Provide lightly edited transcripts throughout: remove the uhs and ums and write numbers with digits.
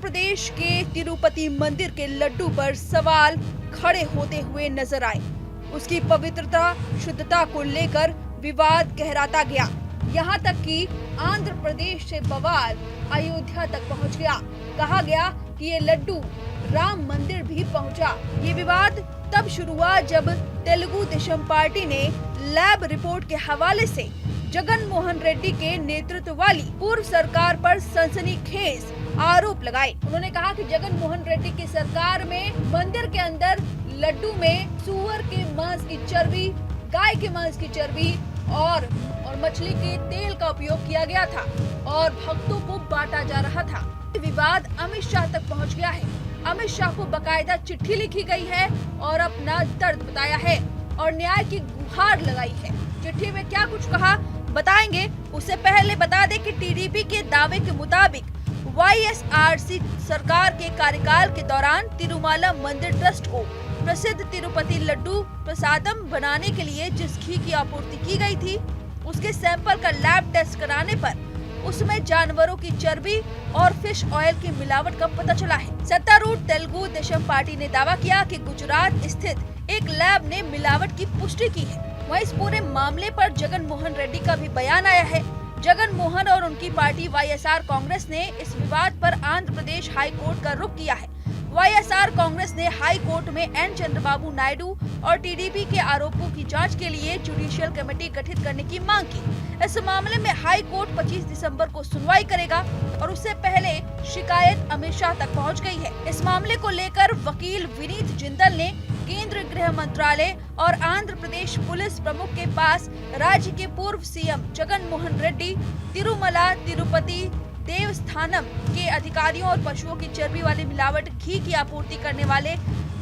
प्रदेश के तिरुपति मंदिर के लड्डू पर सवाल खड़े होते हुए नजर आए। उसकी पवित्रता, शुद्धता को लेकर विवाद गहराता गया। यहाँ तक कि आंध्र प्रदेश से बवाल अयोध्या तक पहुँच गया। कहा गया कि ये लड्डू राम मंदिर भी पहुँचा। ये विवाद तब शुरू हुआ जब तेलुगु देशम पार्टी ने लैब रिपोर्ट के हवाले से जगन मोहन रेड्डी के नेतृत्व वाली पूर्व सरकार पर सनसनीखेज आरोप लगाए। उन्होंने कहा कि जगन मोहन रेड्डी की सरकार में मंदिर के अंदर लड्डू में सुअर के मांस की चर्बी, गाय के मांस की चर्बी और मछली के तेल का उपयोग किया गया था और भक्तों को बांटा जा रहा था। विवाद अमित शाह तक पहुंच गया है। अमित शाह को बकायदा चिट्ठी लिखी गई है और अपना दर्द बताया है और न्याय की गुहार लगाई है। चिट्ठी में क्या कुछ कहा बताएंगे। उससे पहले बता दें कि टीडीपी के दावे के मुताबिक वाईएसआरसी सरकार के कार्यकाल के दौरान तिरुमाला मंदिर ट्रस्ट को प्रसिद्ध तिरुपति लड्डू प्रसादम बनाने के लिए जिस घी की आपूर्ति की गई थी, उसके सैंपल का लैब टेस्ट कराने पर उसमें जानवरों की चर्बी और फिश ऑयल की मिलावट का पता चला है। सत्तारूढ़ तेलुगु देशम पार्टी ने दावा किया कि गुजरात स्थित एक लैब ने मिलावट की पुष्टि की है। वहीं इस पूरे मामले पर जगन मोहन रेड्डी का भी बयान आया है। जगन मोहन और उनकी पार्टी वाईएसआर कांग्रेस ने इस विवाद पर आंध्र प्रदेश हाई कोर्ट का रुख किया है। वाईएसआर कांग्रेस ने हाई कोर्ट में एन चंद्रबाबू नायडू और टीडीपी के आरोपों की जांच के लिए जुडिशियल कमेटी गठित करने की मांग की। इस मामले में हाई कोर्ट 25 दिसंबर को सुनवाई करेगा और उससे पहले शिकायत अमित शाह तक पहुंच गई है। इस मामले को लेकर वकील विनीत जिंदल ने केंद्रीय गृह मंत्रालय और आंध्र प्रदेश पुलिस प्रमुख के पास राज्य के पूर्व सीएम जगन मोहन रेड्डी, तिरुमला तिरुपति देवस्थानम के अधिकारियों और पशुओं की चर्बी वाली मिलावट घी की आपूर्ति करने वाले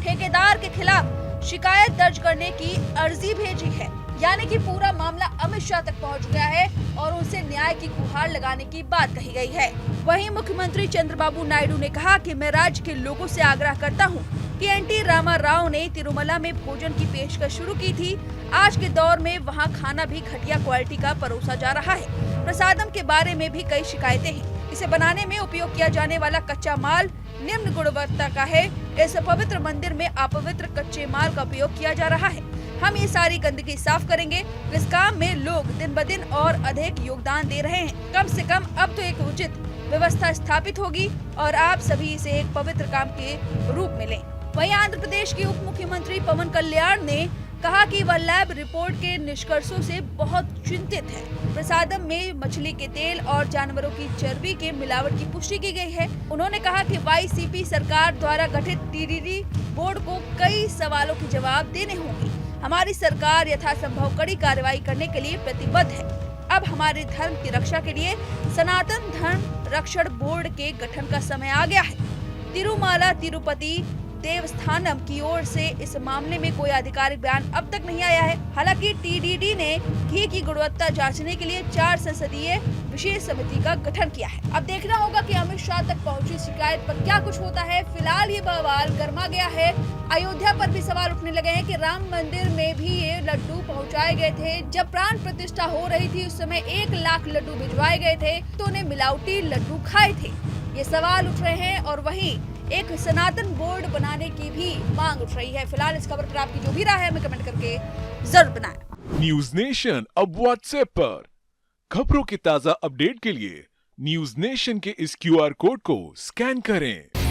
ठेकेदार के खिलाफ शिकायत दर्ज करने की अर्जी भेजी है। यानी कि पूरा मामला अमित शाह तक पहुंच गया है और उनसे न्याय की गुहार लगाने की बात कही गई है। वहीं मुख्यमंत्री चंद्रबाबू नायडू ने कहा कि मैं राज्य के लोगों से आग्रह करता हूं कि एनटी रामा राव ने तिरुमला में भोजन की पेशकश शुरू की थी। आज के दौर में वहां खाना भी घटिया क्वालिटी का परोसा जा रहा है। प्रसादम के बारे में भी कई शिकायतें हैं। इसे बनाने में उपयोग किया जाने वाला कच्चा माल निम्न गुणवत्ता का है। इस पवित्र मंदिर में अपवित्र कच्चे माल का उपयोग किया जा रहा है। हम ये सारी गंदगी साफ करेंगे। इस काम में लोग दिन ब दिन और अधिक योगदान दे रहे हैं। कम से कम अब तो एक उचित व्यवस्था स्थापित होगी और आप सभी इसे एक पवित्र काम के रूप में लें। वहीं आंध्र प्रदेश के उप मुख्यमंत्री पवन कल्याण ने कहा कि वह लैब रिपोर्ट के निष्कर्षों से बहुत चिंतित है। प्रसादम में मछली के तेल और जानवरों की चर्बी के मिलावट की पुष्टि की गई है। उन्होंने कहा कि वाईसीपी सरकार द्वारा गठित टीडीडी बोर्ड को कई सवालों के जवाब देने होंगे। हमारी सरकार यथासंभव कड़ी कार्रवाई करने के लिए प्रतिबद्ध है। अब हमारे धर्म की रक्षा के लिए सनातन धर्म रक्षण बोर्ड के गठन का समय आ गया है। तिरुमाला तिरुपति देवस्थानम की ओर से इस मामले में कोई आधिकारिक बयान अब तक नहीं आया है। हालांकि टीडीडी ने घी की गुणवत्ता जांचने के लिए 4 संसदीय विशेष समिति का गठन किया है। अब देखना होगा कि अमित शाह तक पहुंची शिकायत पर क्या कुछ होता है। फिलहाल ये बवाल गर्मा गया है। अयोध्या पर भी सवाल उठने लगे हैं कि राम मंदिर में भी ये लड्डू पहुँचाए गए थे। जब प्राण प्रतिष्ठा हो रही थी उस समय 1 लाख लड्डू भिजवाए गए थे तो उन्हें मिलावटी लड्डू खाए थे। ये सवाल उठ रहे हैं और वहीं एक सनातन बोर्ड बनाने की भी मांग उठ रही है। फिलहाल इस खबर पर आपकी जो भी राय है हमें कमेंट करके जरूर बनाएं। न्यूज नेशन अब व्हाट्सएप पर खबरों की ताजा अपडेट के लिए न्यूज नेशन के इस QR कोड को स्कैन करें।